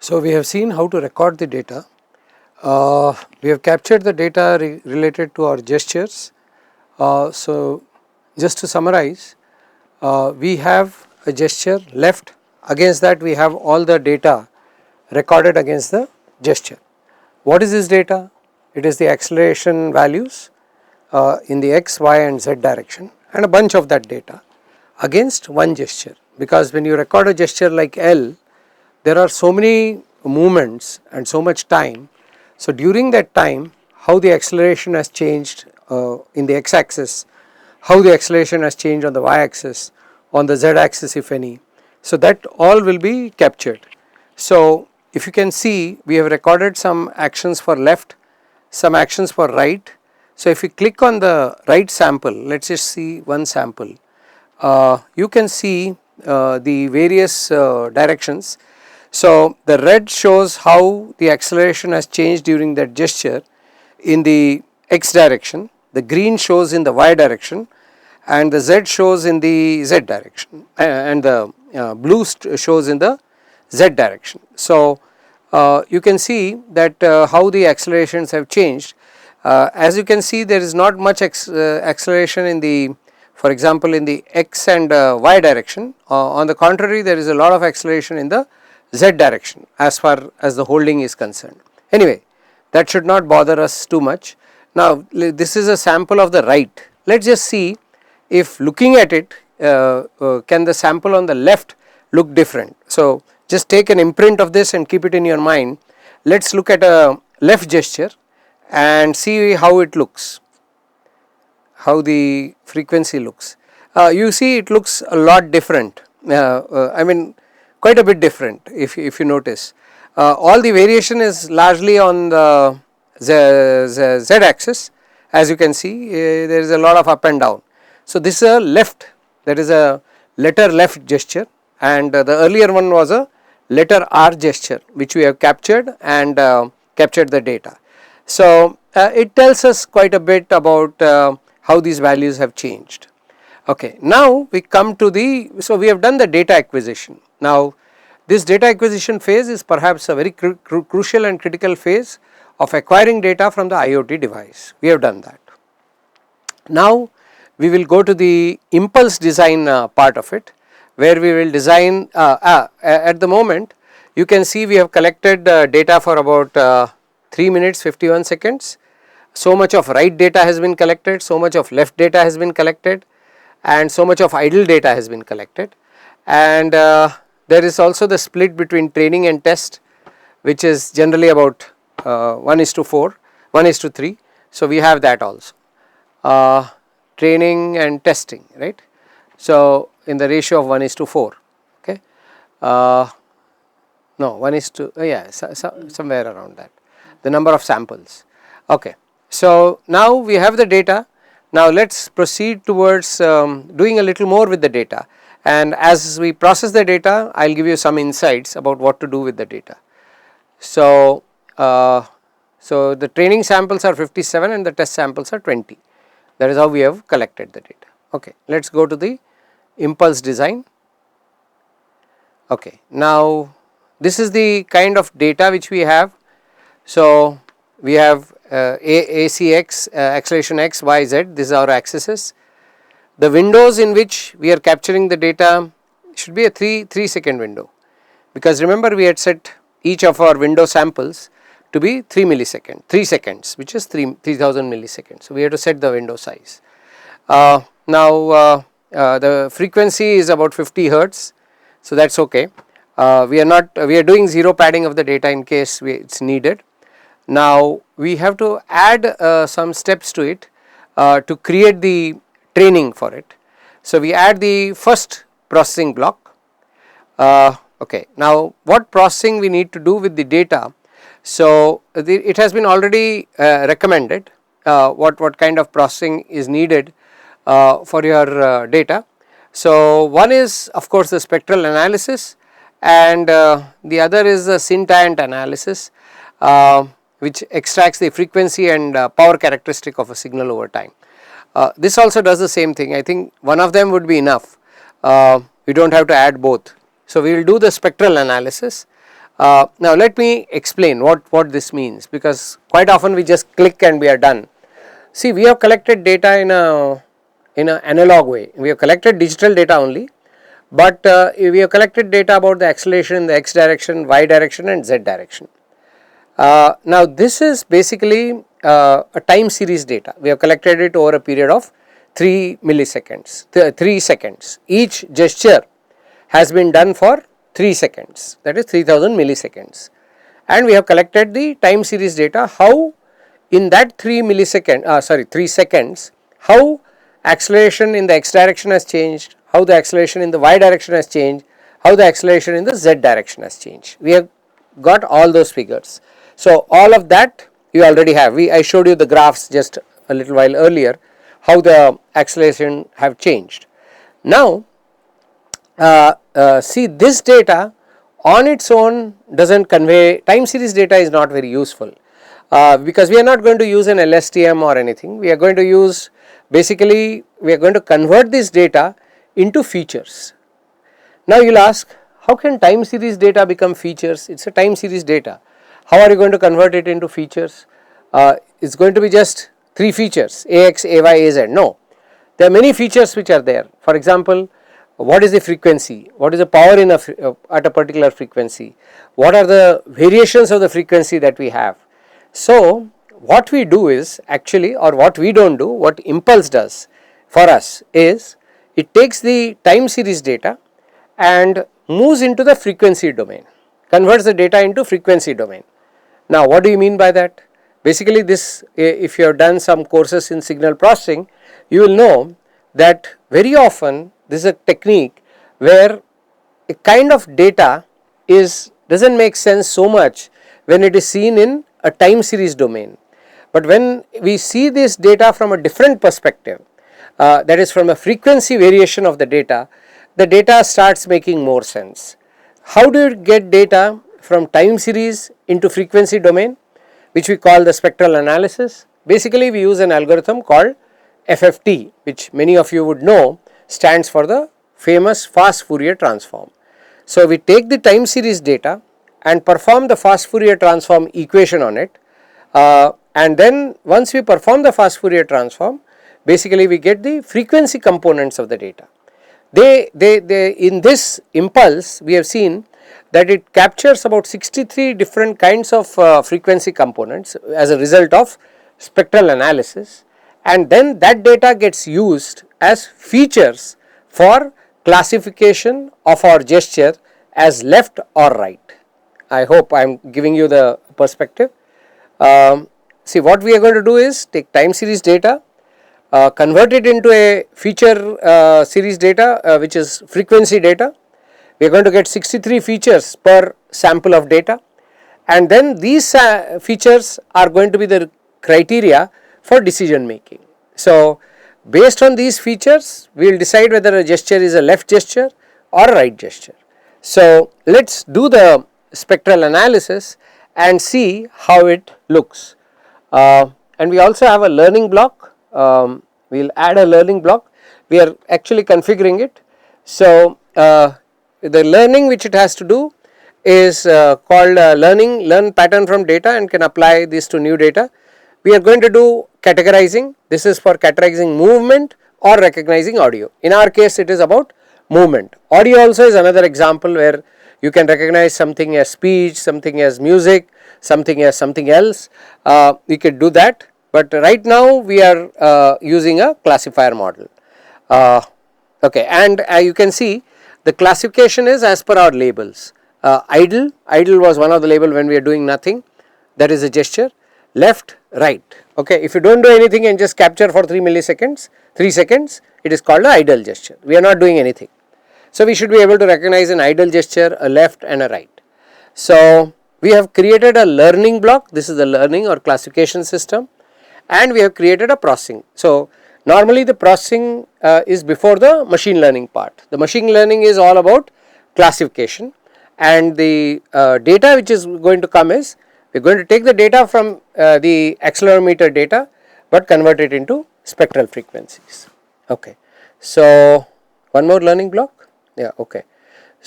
So we have seen how to record the data. We have captured the data related to our gestures. So just to summarize, we have a gesture left, against that we have all the data recorded against the gesture. What is this data? It is the acceleration values in the x, y and z direction and a bunch of that data against one gesture, because when you record a gesture like L, there are so many movements and so much time. So during that time, how the acceleration has changed in the x axis, how the acceleration has changed on the y axis, on the z axis if any. So that all will be captured. So if you can see, we have recorded some actions for left, some actions for right. So if you click on the right sample, let us just see one sample. You can see the various directions. So the red shows how the acceleration has changed during that gesture in the x direction, the green shows in the y direction and the z shows in the z direction, and the blue shows in the z direction. So you can see that how the accelerations have changed. As you can see, there is not much acceleration in the, for example, in the x and y direction. On the contrary, there is a lot of acceleration in the z direction as far as the holding is concerned. Anyway, that should not bother us too much. Now this is a sample of the right. Let us just see if looking at it, can the sample on the left look different. So just take an imprint of this and keep it in your mind. Let us look at a left gesture and see how it looks, how the frequency looks. You see it looks a lot different, I mean quite a bit different if you notice. All the variation is largely on the z axis. As you can see, there is a lot of up and down. So this is a left, that is a letter left gesture, and the earlier one was a letter R gesture which we have captured and captured the data. So it tells us quite a bit about how these values have changed. Okay, now we come to the, so we have done the data acquisition. Now this data acquisition phase is perhaps a very crucial and critical phase of acquiring data from the IoT device. We have done that. Now we will go to the impulse design part of it, where we will design, at the moment you can see we have collected data for about 3 minutes 51 seconds. So much of right data has been collected, so much of left data has been collected, and so much of idle data has been collected. And there is also the split between training and test, which is generally about 1:4, 1:3. So we have that also, training and testing, right. So in the ratio of 1:4, okay. No, 1:, yeah, somewhere around that, the number of samples. Okay. So now we have the data. Now let us proceed towards doing a little more with the data, and as we process the data, I will give you some insights about what to do with the data. So so the training samples are 57 and the test samples are 20. That is how we have collected the data. Okay, let us go to the impulse design. Okay, now this is the kind of data which we have. So we have ACX, acceleration x, y, z, these are our axes. The windows in which we are capturing the data should be a 3 second window, because remember we had set each of our window samples to be 3 seconds, which is 3000 milliseconds. So we have to set the window size. Now the frequency is about 50 hertz, so that is okay. We are doing zero padding of the data in case it is needed. Now we have to add some steps to it to create the training for it. So we add the first processing block. Okay, now what processing we need to do with the data? So it has been already recommended what kind of processing is needed for your data. So one is of course the spectral analysis, and the other is the scintillant analysis, which extracts the frequency and power characteristic of a signal over time. This also does the same thing. I think one of them would be enough. We do not have to add both. So we will do the spectral analysis. Now let me explain what this means, because quite often we just click and we are done. See, we have collected data in an analog way. We have collected digital data only, but we have collected data about the acceleration in the x direction, y direction and z direction. Now this is basically a time series data. We have collected it over a period of 3 milliseconds, 3 seconds. Each gesture has been done for 3 seconds, that is 3000 milliseconds, and we have collected the time series data, how in that 3 seconds, how acceleration in the x direction has changed, how the acceleration in the y direction has changed, how the acceleration in the z direction has changed. We have got all those figures. So all of that you already have. I showed you the graphs just a little while earlier, how the acceleration have changed. Now see, this data on its own does not convey, time series data is not very useful, because we are not going to use an LSTM or anything. We are going to use, basically we are going to convert this data into features. Now you will ask, how can time series data become features? It is a time series data. How are you going to convert it into features? It is going to be just 3 features, AX, AY, AZ. No, there are many features which are there. For example, what is the frequency, what is the power in at a particular frequency, what are the variations of the frequency that we have. So what we do is actually, or what we do not do, what Impulse does for us is, it takes the time series data and moves into the frequency domain, converts the data into frequency domain. Now what do you mean by that? Basically this, if you have done some courses in signal processing, you will know that very often this is a technique where a kind of data does not make sense so much when it is seen in a time series domain, but when we see this data from a different perspective, that is from a frequency variation of the data starts making more sense. How do you get data from time series into frequency domain, which we call the spectral analysis? Basically we use an algorithm called FFT, which many of you would know stands for the famous fast Fourier transform. So we take the time series data and perform the fast Fourier transform equation on it, and then once we perform the fast Fourier transform, basically we get the frequency components of the data. They in this Impulse we have seen that it captures about 63 different kinds of frequency components as a result of spectral analysis, and then that data gets used as features for classification of our gesture as left or right. I hope I am giving you the perspective. See, what we are going to do is take time series data, convert it into a feature series data, which is frequency data. We are going to get 63 features per sample of data, and then these features are going to be the criteria for decision making. So based on these features we will decide whether a gesture is a left gesture or a right gesture. So let us do the spectral analysis and see how it looks, and we also have a learning block. We will add a learning block. We are actually configuring it. So the learning which it has to do is called learn pattern from data, and can apply this to new data. We are going to do categorizing. This is for categorizing movement or recognizing audio. In our case it is about movement. Audio also is another example where you can recognize something as speech, something as music, something as something else. We could do that, but right now we are using a classifier model. Okay, and you can see the classification is as per our labels. Idle was one of the label when we are doing nothing, that is a gesture. Left, right. Okay, if you do not do anything and just capture for 3 seconds, it is called an idle gesture. We are not doing anything. So we should be able to recognize an idle gesture, a left and a right. So we have created a learning block. This is the learning or classification system, and we have created a processing. So normally the processing is before the machine learning part. The machine learning is all about classification, and the data which is going to come is, we are going to take the data from the accelerometer data but convert it into spectral frequencies. Okay, so one more learning block. Yeah, okay.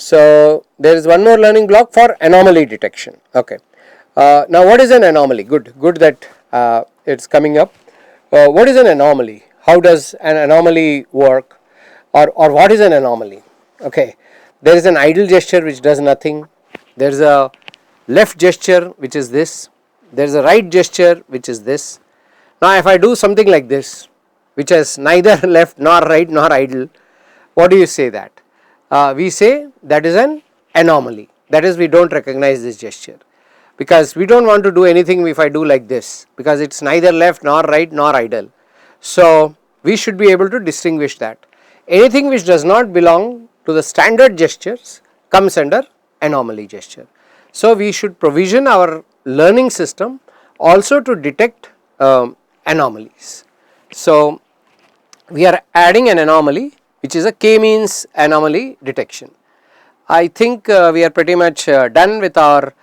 So there is one more learning block for anomaly detection. Okay. Now what is an anomaly? Good that it's coming up. What is an anomaly? How does an anomaly work, or what is an anomaly? Okay, there is an idle gesture which does nothing. There is a left gesture which is this. There is a right gesture which is this. Now if I do something like this, which has neither left nor right nor idle, what do you say that? We say that is an anomaly. That is, we don't recognize this gesture, because we don't want to do anything if I do like this, because it's neither left nor right nor idle. So we should be able to distinguish that. Anything which does not belong to the standard gestures comes under anomaly gesture. So we should provision our learning system also to detect anomalies. So we are adding an anomaly which is a k-means anomaly detection. I think we are pretty much done with our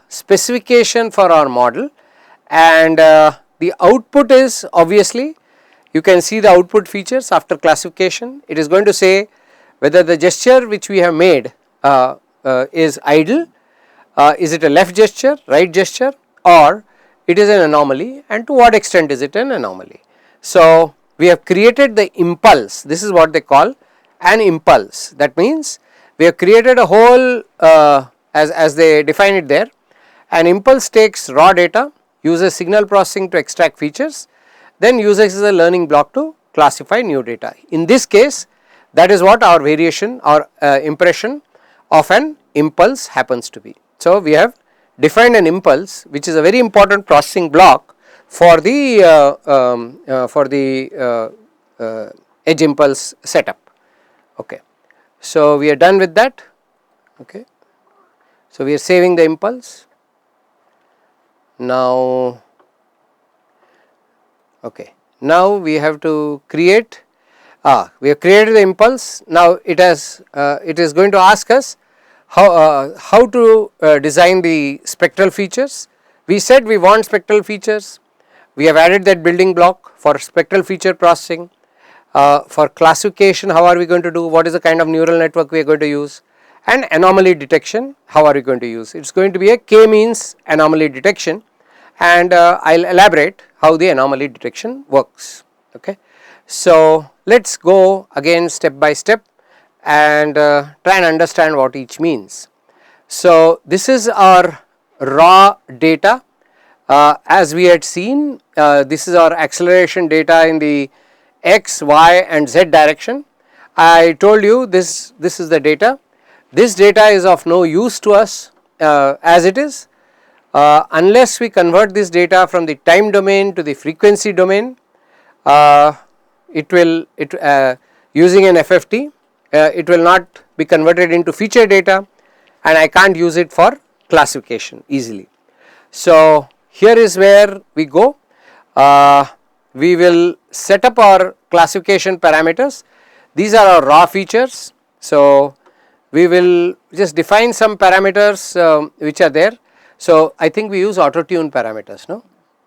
specification for our model, and the output is, obviously you can see the output features after classification. It is going to say whether the gesture which we have made is idle, is it a left gesture, right gesture, or it is an anomaly, and to what extent is it an anomaly. So we have created the impulse. This is what they call an impulse. That means we have created a whole, as they define it there. An impulse takes raw data, uses signal processing to extract features, then uses a learning block to classify new data. In this case, that is what our variation or impression of an impulse happens to be. So we have defined an impulse, which is a very important processing block for the edge impulse setup. Okay. So we are done with that. Okay. So we are saving the impulse. Now, okay. Now we have to create. We have created the impulse. Now it has. It is going to ask us how to design the spectral features. We said we want spectral features. We have added that building block for spectral feature processing. For classification, how are we going to do? What is the kind of neural network we are going to use? And anomaly detection, how are we going to use? It is going to be a k-means anomaly detection, and I will elaborate how the anomaly detection works. Okay. So let us go again step by step and try and understand what each means. So this is our raw data. As we had seen, this is our acceleration data in the x, y and z direction. I told you this is the data. This data is of no use to us as it is, unless we convert this data from the time domain to the frequency domain. Using an FFT, it will not be converted into feature data, and I can't use it for classification easily. So here is where we go. We will set up our classification parameters. These are our raw features. So we will just define some parameters which are there. So I think we use auto tune parameters, no?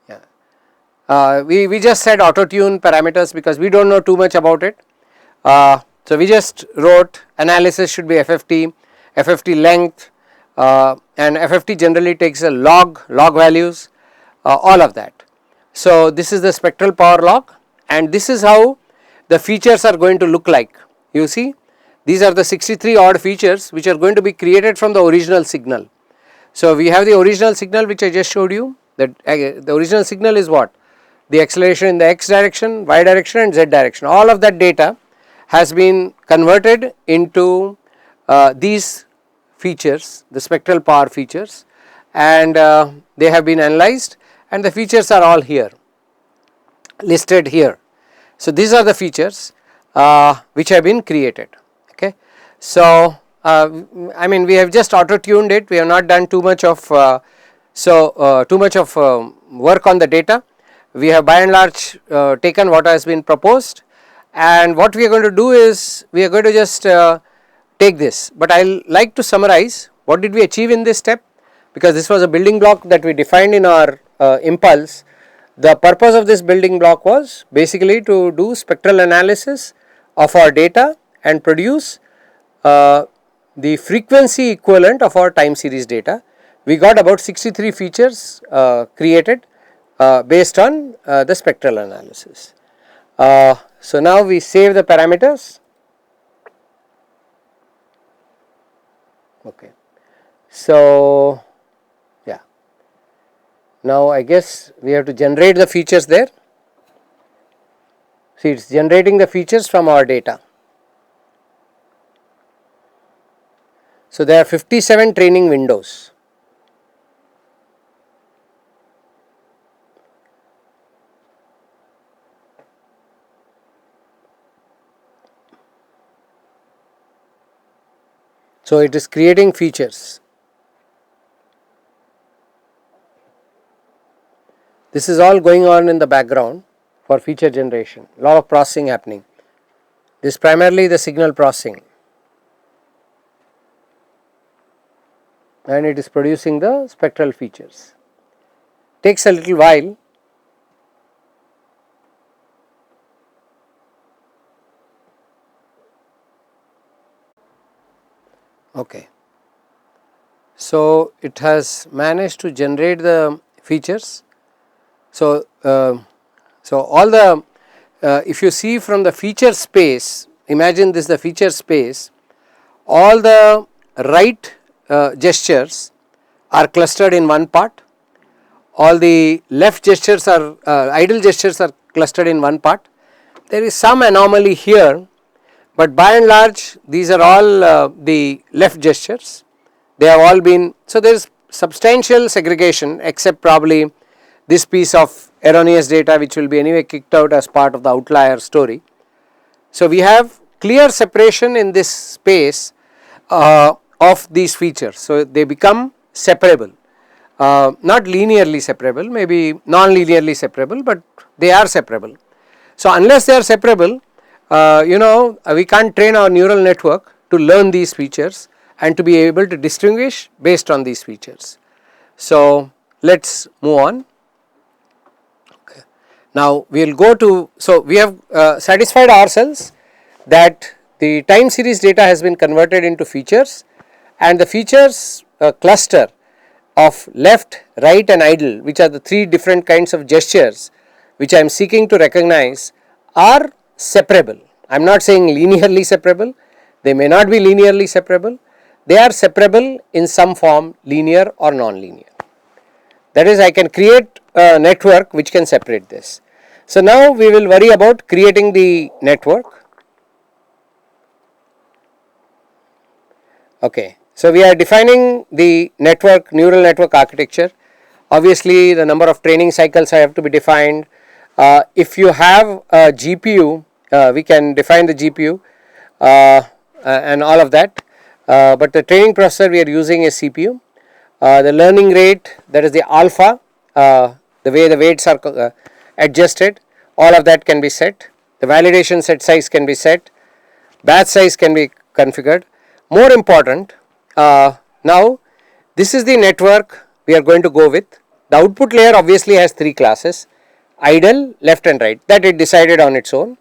Yeah. We just said auto tune parameters because we don't know too much about it. So we just wrote analysis should be FFT, FFT length, and FFT generally takes a log values, all of that. So this is the spectral power log, and this is how the features are going to look like. You see, these are the 63 odd features which are going to be created from the original signal. So we have the original signal which I just showed you. That the original signal is what? The acceleration in the x direction, y direction and z direction. All of that data has been converted into these features, the spectral power features, and they have been analyzed, and the features are all here, listed here. So these are the features which have been created. Okay. So I mean, we have just auto tuned it. We have not done too much of work on the data. We have by and large taken what has been proposed, and what we are going to do is we are going to just take this, but I will like to summarize what did we achieve in this step, because this was a building block that we defined in our impulse. The purpose of this building block was basically to do spectral analysis of our data and produce the frequency equivalent of our time series data. We got about 63 features created based on the spectral analysis. So now we save the parameters. Okay. So yeah, now I guess we have to generate the features there. See, it is generating the features from our data. So there are 57 training windows. So it is creating features. This is all going on in the background for feature generation. A lot of processing happening. This is primarily the signal processing, and it is producing the spectral features. Takes a little while. Okay. So it has managed to generate the features. So all the if you see from the feature space, imagine this the feature space, all the right gestures are clustered in one part, all the left gestures are idle gestures are clustered in one part. There is some anomaly here, but by and large these are all the left gestures. They have all been, so there is substantial segregation except probably this piece of erroneous data which will be anyway kicked out as part of the outlier story. So we have clear separation in this space of these features. So they become separable, not linearly separable, maybe non-linearly separable, but they are separable. So unless they are separable, we can't train our neural network to learn these features and to be able to distinguish based on these features. So let's move on. Okay. Now we will go to, so we have satisfied ourselves that the time series data has been converted into features, and the features cluster of left, right and idle, which are the three different kinds of gestures which I am seeking to recognize, are separable. I am not saying linearly separable, they may not be linearly separable, they are separable in some form, linear or non-linear. That is, I can create a network which can separate this. So now we will worry about creating the network. Okay. So we are defining the network, neural network architecture. Obviously the number of training cycles have to be defined. If you have a GPU, we can define the GPU and all of that, but the training processor we are using is CPU. The learning rate, that is the alpha, the way the weights are adjusted, all of that can be set. The validation set size can be set, batch size can be configured. More important, now this is the network we are going to go with. The output layer obviously has three classes: idle, left and right, that it decided on its own.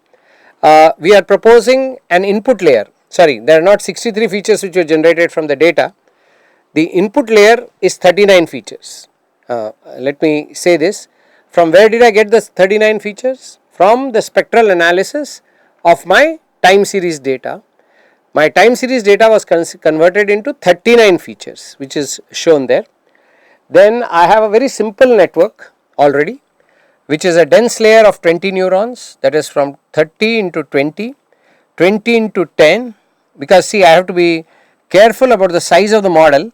We are proposing an input layer. Sorry, there are not 63 features which were generated from the data. The input layer is 39 features. Let me say this. From where did I get the 39 features? From the spectral analysis of my time series data. My time series data was converted into 39 features, which is shown there. Then I have a very simple network already, which is a dense layer of 20 neurons, that is from 30 into 20, 20 into 10, because see, I have to be careful about the size of the model.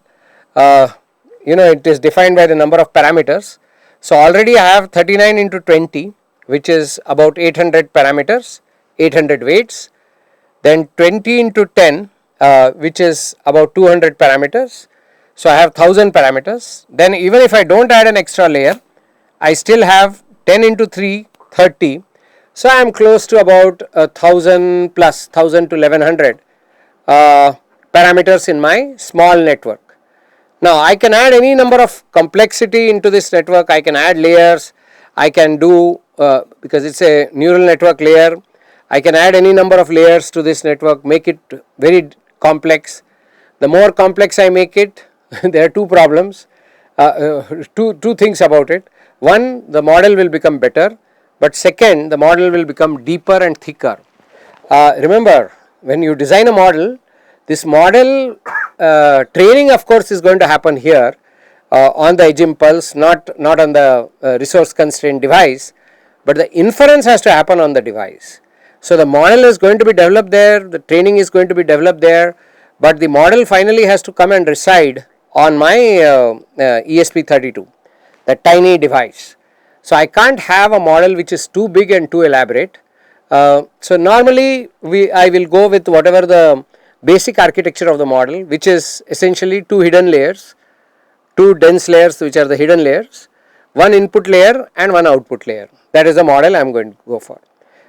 It is defined by the number of parameters. So already I have 39 into 20, which is about 800 parameters, 800 weights. Then 20 into 10, which is about 200 parameters. So I have 1000 parameters. Then even if I don't add an extra layer, I still have 10 into 3, 30. So I am close to about 1000 plus 1000 to 1100 parameters in my small network. Now I can add any number of complexity into this network. I can add layers. I can do, because it's a neural network layer, I can add any number of layers to this network, make it very complex. The more complex I make it, there are two problems, two things about it. One, the model will become better, but second, the model will become deeper and thicker. Remember, when you design a model, this model training of course is going to happen here on the edge impulse, not on the resource constrained device, but the inference has to happen on the device. So the model is going to be developed there, the training is going to be developed there, but the model finally has to come and reside on my ESP32, that tiny device. So I can't have a model which is too big and too elaborate. So normally I will go with whatever the basic architecture of the model, which is essentially two hidden layers, two dense layers which are the hidden layers, one input layer and one output layer. That is the model I am going to go for.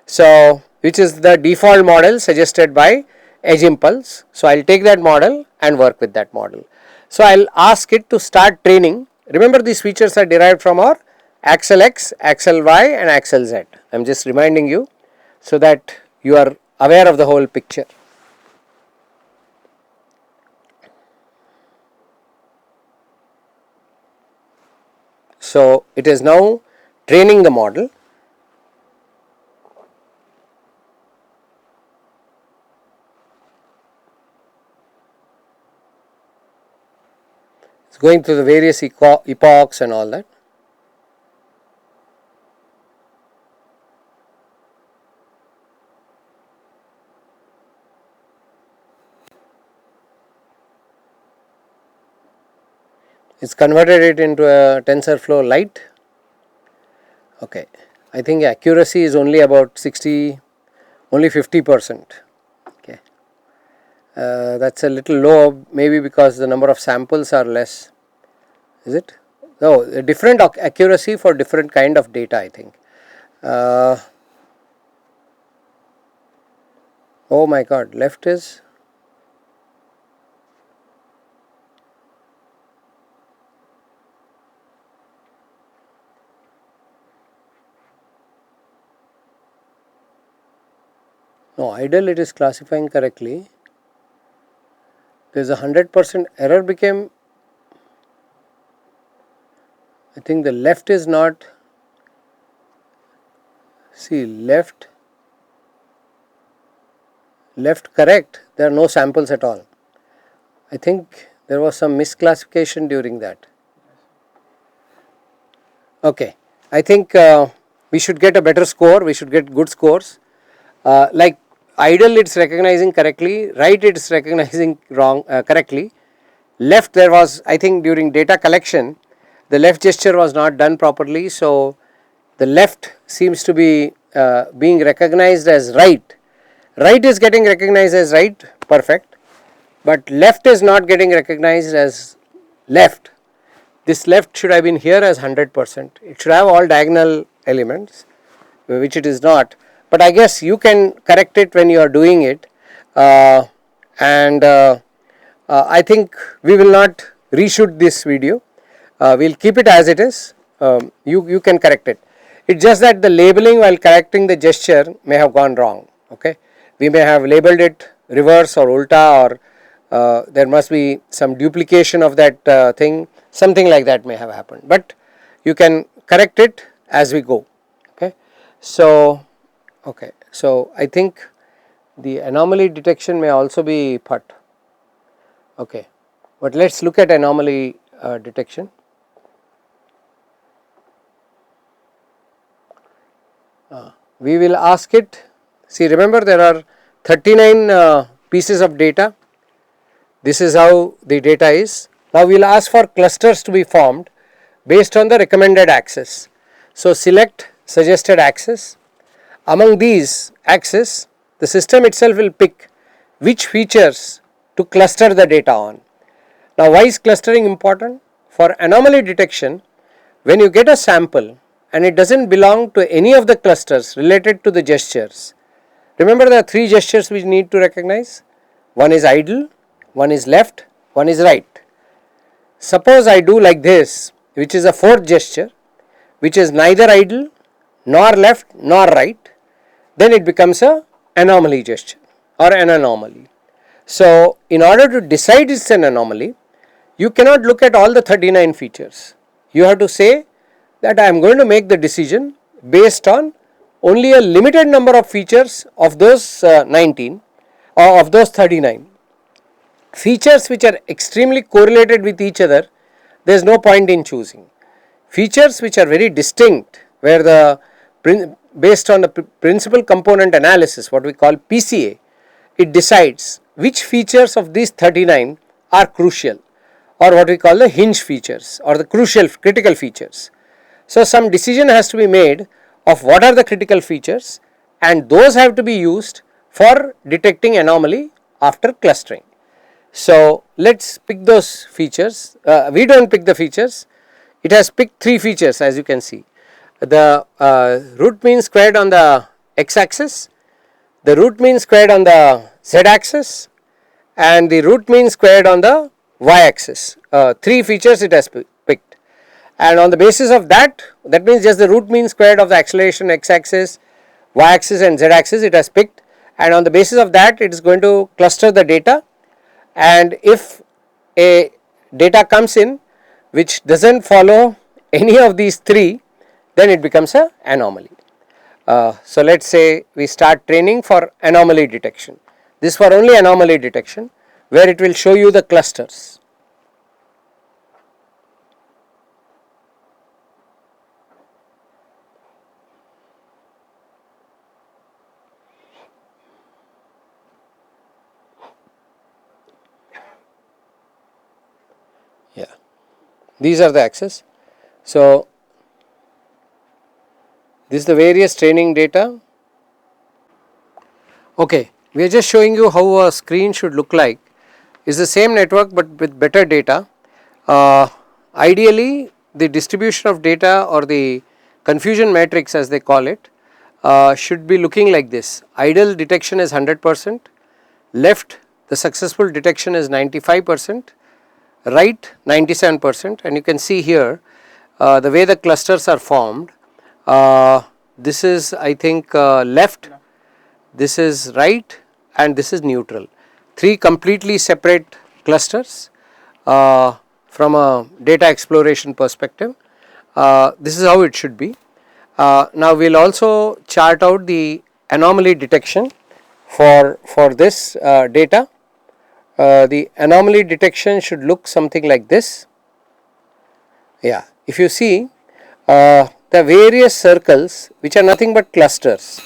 So which is the default model suggested by edge impulse. So I will take that model and work with that model. So I will ask it to start training. Remember, these features are derived from our axle X, axle Y and axle Z. I am just reminding you so that you are aware of the whole picture. So it is now training the model. It's going through the various epochs and all that. It's converted it into a TensorFlow Lite. Okay, I think accuracy is only about 50%. Okay, that's a little low, maybe because the number of samples are less. Is it? No, a different accuracy for different kind of data, I think. Oh my God, left is. No, idle it is classifying correctly. There is a 100% error became. I think the left is not. See, left correct, there are no samples at all. I think there was some misclassification during that. Okay, I think we should get a better score, we should get good scores. Like idle it's recognizing correctly, right it's recognizing wrong correctly. Left, there was, I think during data collection, the left gesture was not done properly, so the left seems to be being recognized as right. Right is getting recognized as right, perfect, but left is not getting recognized as left. This left should have been here as 100%. It should have all diagonal elements, which it is not. But I guess you can correct it when you are doing it, and I think we will not reshoot this video. We will keep it as it is. You can correct it. It's just that the labeling while correcting the gesture may have gone wrong. Okay, we may have labeled it reverse or ulta, or there must be some duplication of that thing. Something like that may have happened, but you can correct it as we go. Okay, so I think the anomaly detection may also be put. Okay, but let's look at anomaly detection. We will ask it. See, remember there are 39 pieces of data. This is how the data is. Now we will ask for clusters to be formed based on the recommended axis. So select suggested axis. Among these axes, the system itself will pick which features to cluster the data on. Now why is clustering important? For anomaly detection, when you get a sample and it does not belong to any of the clusters related to the gestures. Remember, there are three gestures we need to recognize. One is idle, one is left, one is right. Suppose I do like this, which is a fourth gesture, which is neither idle nor left nor right, then it becomes a anomaly gesture or an anomaly. So, in order to decide it's an anomaly, you cannot look at all the 39 features. You have to say that I am going to make the decision based on only a limited number of features of those 19 or of those 39. Features which are extremely correlated with each other, there is no point in choosing. Features which are very distinct, where the based on the principal component analysis, what we call PCA, it decides which features of these 39 are crucial, or what we call the hinge features or the crucial critical features. So, some decision has to be made of what are the critical features, and those have to be used for detecting anomaly after clustering. So, let us pick those features. We do not pick the features, it has picked 3 features as you can see. The root mean squared on the x axis, the root mean squared on the z axis, and the root mean squared on the y axis. 3 features it has picked, and on the basis of that, that means just the root mean squared of the acceleration x axis, y axis and z axis it has picked, and on the basis of that it is going to cluster the data, and if a data comes in which does not follow any of these 3, then it becomes an anomaly. So, let us say we start training for anomaly detection. This for only anomaly detection, where it will show you the clusters. Yeah, these are the axes. So, this is the various training data. Okay, we are just showing you how a screen should look like. It's the same network but with better data. Ideally, the distribution of data or the confusion matrix as they call it should be looking like this. Idle detection is 100%, left the successful detection is 95%, right 97%, and you can see here the way the clusters are formed. This is I think left, this is right, and this is neutral. 3 completely separate clusters from a data exploration perspective. This is how it should be. Now we will also chart out the anomaly detection for this data. The anomaly detection should look something like this. Yeah, if you see the various circles which are nothing but clusters.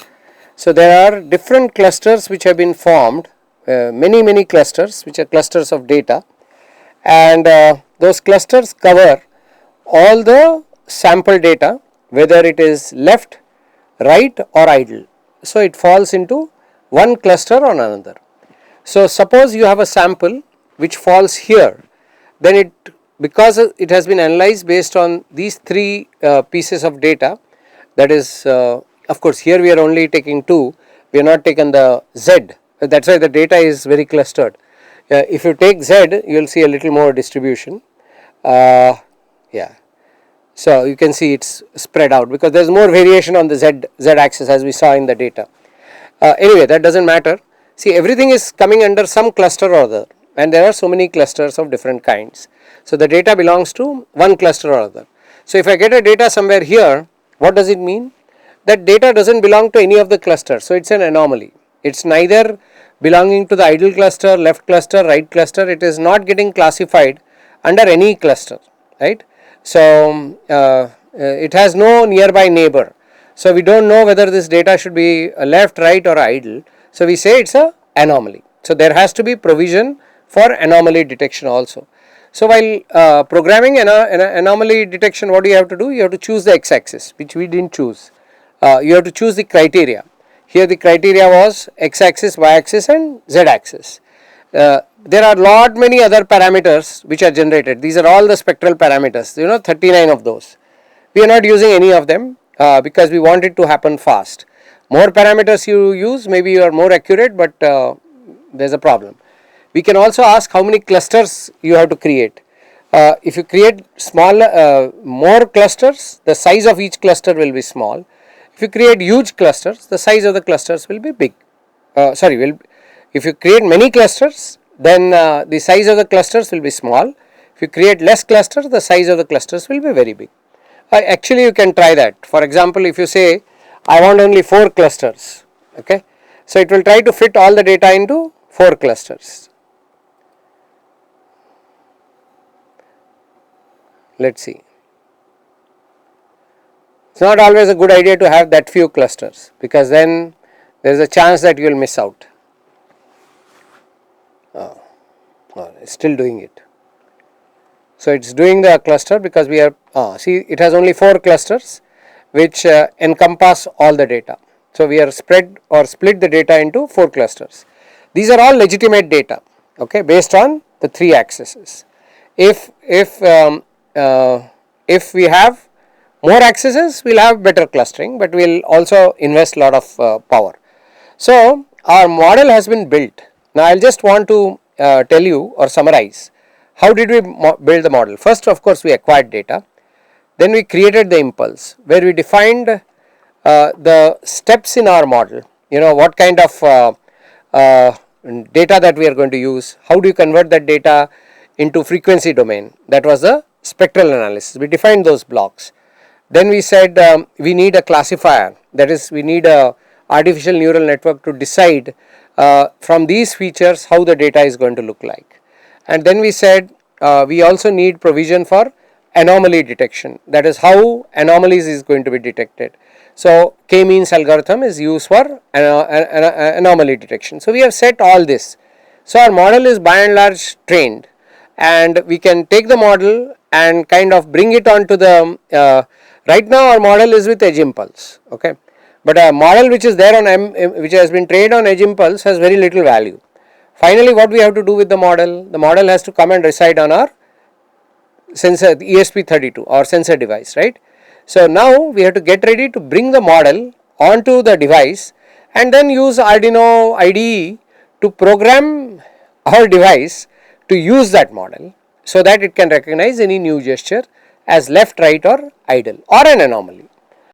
So, there are different clusters which have been formed, many clusters which are clusters of data, and those clusters cover all the sample data, whether it is left, right or idle. So, it falls into one cluster or another. So, suppose you have a sample which falls here, then it, because it has been analyzed based on these 3 pieces of data, that is of course here we are only taking 2, we are not taken the Z, that is why the data is very clustered. If you take Z, you will see a little more distribution. Yeah, so you can see it is spread out because there is more variation on the Z axis as we saw in the data. Anyway, that does not matter. See, everything is coming under some cluster or other, and there are so many clusters of different kinds. So, the data belongs to one cluster or other. So, if I get a data somewhere here, what does it mean? That data does not belong to any of the clusters. So, it is an anomaly. It is neither belonging to the idle cluster, left cluster, right cluster. It is not getting classified under any cluster, right. So, it has no nearby neighbor. So, we do not know whether this data should be left, right or idle. So, we say it is a anomaly. So, there has to be provision for anomaly detection also. So, while programming anomaly detection, what do you have to do? You have to choose the x axis, which we did not choose. You have to choose the criteria. Here the criteria was x axis, y axis and z axis. There are lot many other parameters which are generated. These are all the spectral parameters, 39 of those. We are not using any of them because we want it to happen fast. More parameters you use, maybe you are more accurate, but there is a problem. We can also ask how many clusters you have to create. If you create more clusters, the size of each cluster will be small. If you create huge clusters, the size of the clusters will be big. If If you create many clusters, then the size of the clusters will be small. If you create less clusters, the size of the clusters will be very big. Actually, you can try that. For example, if you say I want only 4 clusters, okay, so it will try to fit all the data into 4 clusters. Let's see. It's not always a good idea to have that few clusters, because then there is a chance that you will miss out. It's still doing it. So it's doing the cluster because we are see, it has only 4 clusters which encompass all the data. So we are spread or split the data into 4 clusters. These are all legitimate data, okay, based on the 3 accesses. If we have more accesses, we will have better clustering, but we will also invest a lot of power. So our model has been built. Now I will just want to tell you or summarize how did we build the model. First, of course, we acquired data, then we created the impulse where we defined the steps in our model, what kind of data that we are going to use, how do you convert that data into frequency domain, that was the spectral analysis. We defined those blocks. Then we said we need a classifier, that is we need a artificial neural network to decide from these features how the data is going to look like. And then we said we also need provision for anomaly detection, that is how anomalies is going to be detected. So k-means algorithm is used for anomaly detection. So we have set all this. So our model is by and large trained, and we can take the model and kind of bring it onto the right now our model is with edge impulse, okay, but a model which is there on which has been trained on edge impulse has very little value. Finally, what we have to do with the model has to come and reside on our sensor, the ESP32 or sensor device, right. So now we have to get ready to bring the model onto the device and then use Arduino IDE to program our device to use that model so that it can recognize any new gesture as left, right or idle or an anomaly.